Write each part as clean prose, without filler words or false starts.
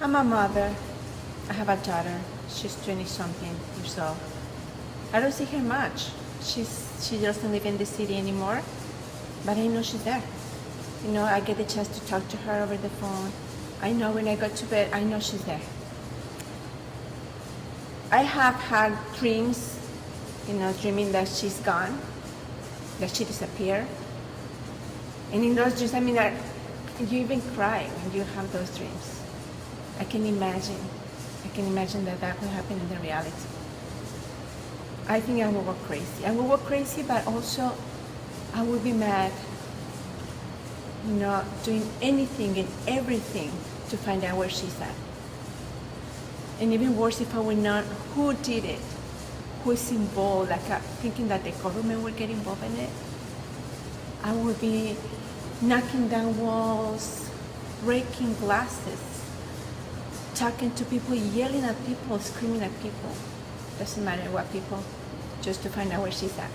I'm a mother. I have a daughter. She's 20-something years old. I don't see her much. She doesn't live in the city anymore, but I know she's there. You know, I get the chance to talk to her over the phone. I know when I go to bed, I know she's there. I have had dreams, dreaming that she's gone, that she disappeared. And in those dreams, you even cry when you have those dreams. I can imagine that will happen in the reality. I think I will go crazy. I will go crazy, but also I will be mad, doing anything and everything to find out where she's at. And even worse, if I will not, who did it? Who is involved? Like thinking that the government will get involved in it. I will be knocking down walls, breaking glasses, talking to people, yelling at people, screaming at people. Doesn't matter what people, just to find out where she's at.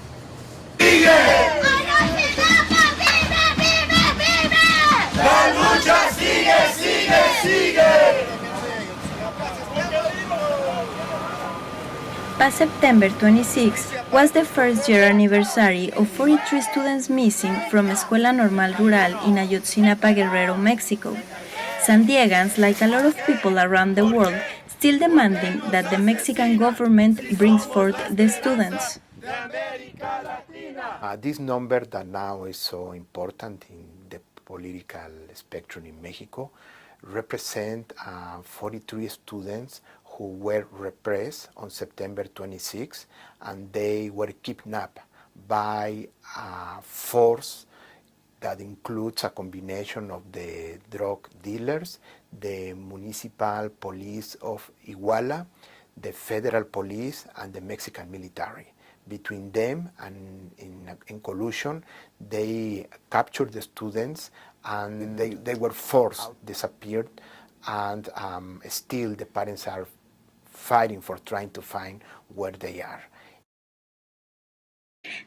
La lucha sigue, sigue, sigue. Past September 26 was the first year anniversary of 43 students missing from Escuela Normal Rural in Ayotzi, Guerrero, Mexico. San Diegans, like a lot of people around the world, still demanding that the Mexican government brings forth the students. This number that now is so important in the political spectrum in Mexico represent 43 students who were repressed on September 26, and they were kidnapped by force that includes a combination of the drug dealers, the municipal police of Iguala, the federal police, and the Mexican military. Between them and in collusion, they captured the students and they were forced, disappeared, and still the parents are fighting for trying to find where they are.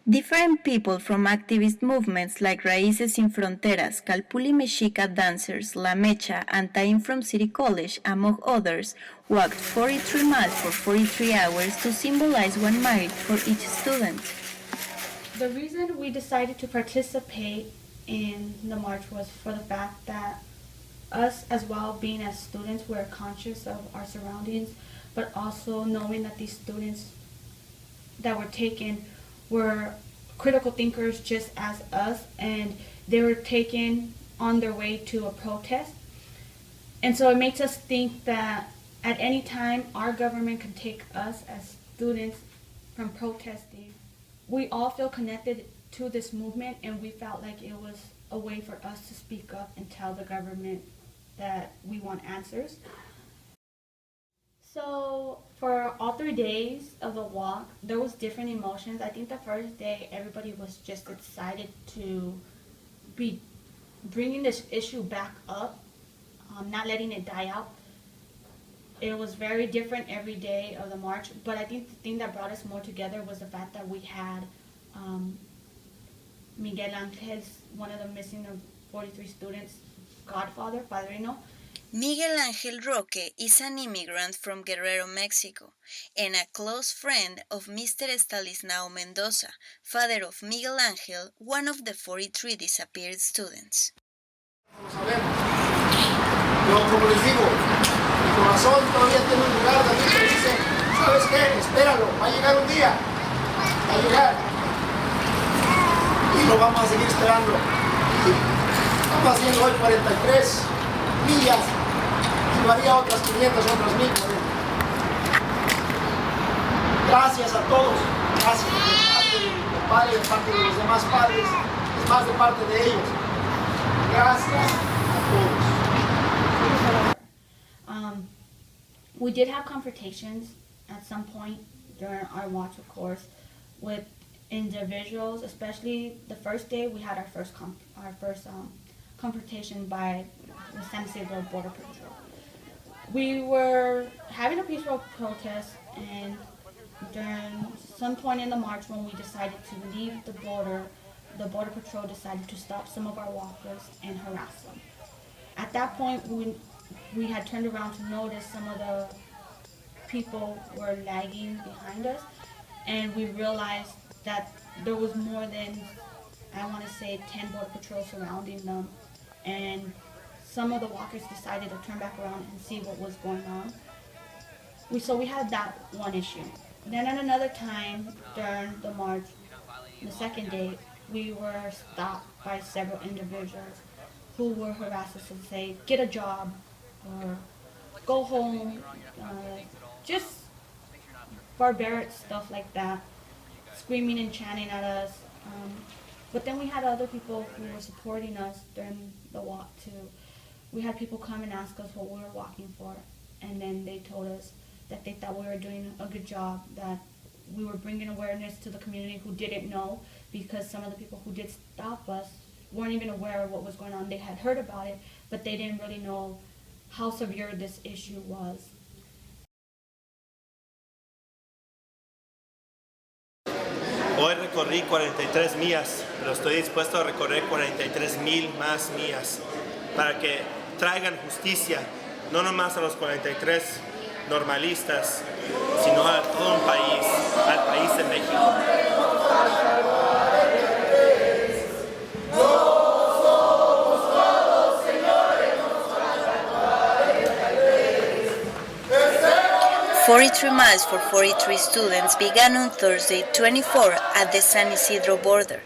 Different people from activist movements like Raíces in Fronteras, Calpulli Mexica dancers, La Mecha, and Tainh from City College, among others, walked 43 miles for 43 hours to symbolize 1 mile for each student. The reason we decided to participate in the march was for the fact that us as well, being as students, we're conscious of our surroundings, but also knowing that these students that were taken were critical thinkers just as us, and they were taken on their way to a protest. And so it makes us think that at any time our government can take us as students from protesting. We all feel connected to this movement, and we felt like it was a way for us to speak up and tell the government that we want answers. So for all 3 days of the walk, there was different emotions. I think the first day everybody was just excited to be bringing this issue back up, not letting it die out. It was very different every day of the march, but I think the thing that brought us more together was the fact that we had Miguel Angel's, one of the missing of 43 students, godfather, padrino. Miguel Ángel Roque is an immigrant from Guerrero, Mexico, and a close friend of Mr. Estanislao Mendoza, father of Miguel Ángel, one of the 43 disappeared students. Yo, como les digo, mi corazón todavía tiene un lugar donde me dice, ¿sabes qué? Espéralo, va a llegar un día, va a llegar. Y lo vamos a seguir esperando. Estamos haciendo hoy 43 millas. Y haría otras 500, otras 1000. Gracias a todos. Gracias de parte de mi padre, de parte de los demás padres. Es más de parte de ellos. Gracias a todos. We did have confrontations at some point during our watch, of course, with individuals. Especially the first day, we had our first confrontation by the San Diego Border Patrol. We were having a peaceful protest, and during some point in the march when we decided to leave the Border Patrol decided to stop some of our walkers and harass them. At that point, we had turned around to notice some of the people were lagging behind us, and we realized that there was more than, I want to say, 10 border patrols surrounding them, and some of the walkers decided to turn back around and see what was going on. So we had that one issue. Then at another time during the march, the second day, we were stopped by several individuals who were harassed us and say, get a job, or go home, just barbaric stuff like that, screaming and chanting at us. But then we had other people who were supporting us during the walk too. We had people come and ask us what we were walking for, and then they told us that they thought we were doing a good job, that we were bringing awareness to the community who didn't know, because some of the people who did stop us weren't even aware of what was going on. They had heard about it, but they didn't really know how severe this issue was. Hoy recorrí 43 millas, pero estoy dispuesto a recorrer 43,000 más millas para que traigan justicia, no nomás a los 43 normalistas, sino a todo un país, al país de México. 43 Miles for 43 Students began on Thursday, 24 at the San Isidro border.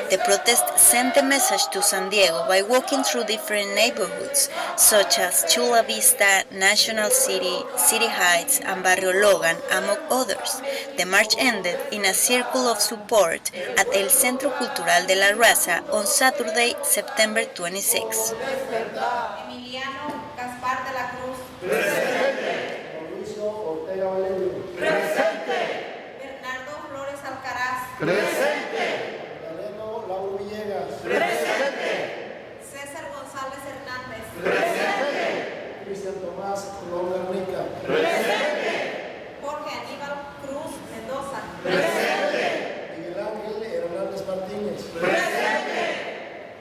The protest sent a message to San Diego by walking through different neighborhoods, such as Chula Vista, National City, City Heights, and Barrio Logan, among others. The march ended in a circle of support at El Centro Cultural de la Raza on Saturday, September 26. Presente. Lauro Villegas. Presente. César González Hernández. Presente. Cristian Tomás Colón Garnica. Presente. Jorge Aníbal Cruz Mendoza. Presente. Miguel Ángel Hernández Martínez. Presente.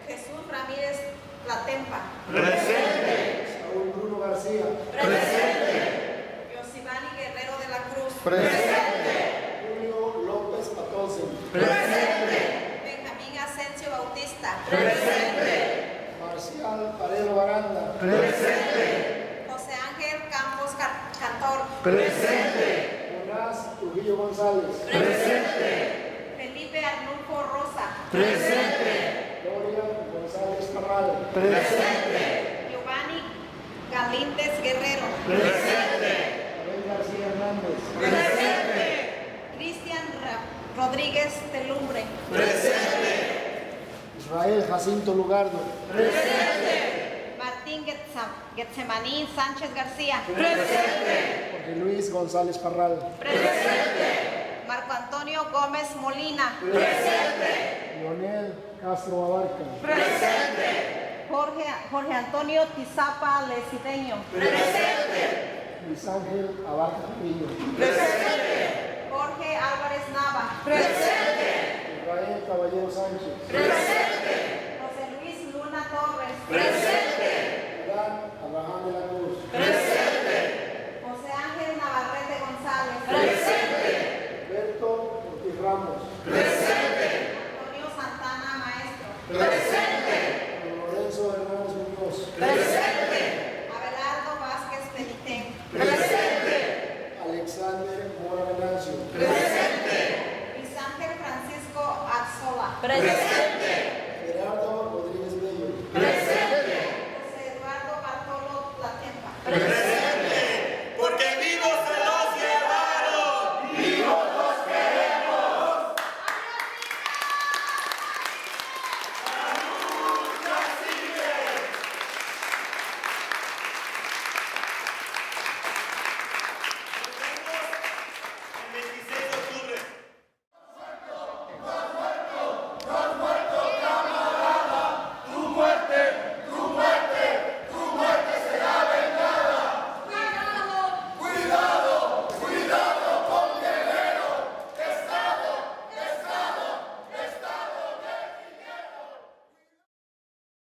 Jesús Ramírez Latempa. Presente. Saúl Bruno García. Presente. Yosivani Guerrero de la Cruz. Presente. Presente. Benjamín Asensio Bautista. Presente. Marcial Paredo Aranda. Presente. José Ángel Campos Cantor. Presente. Jonás Trujillo González. Presente. Felipe Arnulfo Rosa. Presente. Dorian González Carral. Presente. Giovanni Galíndez Guerrero. Presente. Abel García Hernández. Presente. Cristian Rodríguez Telumbre. Presente. Israel Jacinto Lugardo. Presente. Martín Getsemaní Sánchez García. Presente. Jorge Luis González Parral. Presente. Marco Antonio Gómez Molina. Presente. Leonel Castro Abarca. Presente. Jorge Antonio Tizapa Lecideño. Presente. Luis Ángel Abarca Carrillo. Presente. Jorge Álvarez Nava. Presente. Israel Caballero Sánchez. Presente. José Luis Luna Torres. Presente. Iván Abraham de la Cruz. Presente. José Ángel Navarrete González. Presente. Alberto Ortiz Ramos. Presente. Antonio Santana Maestro. Presente. Lorenzo Hernández Muñoz. Presente. Abelardo Vázquez Penitén. Presente. Alexander Mora Venancio. Presente. Luis Ángel Francisco Arzola. Presente. Gerardo Rodríguez Bello. Presente. José Eduardo Bartolo Latempa. Presente.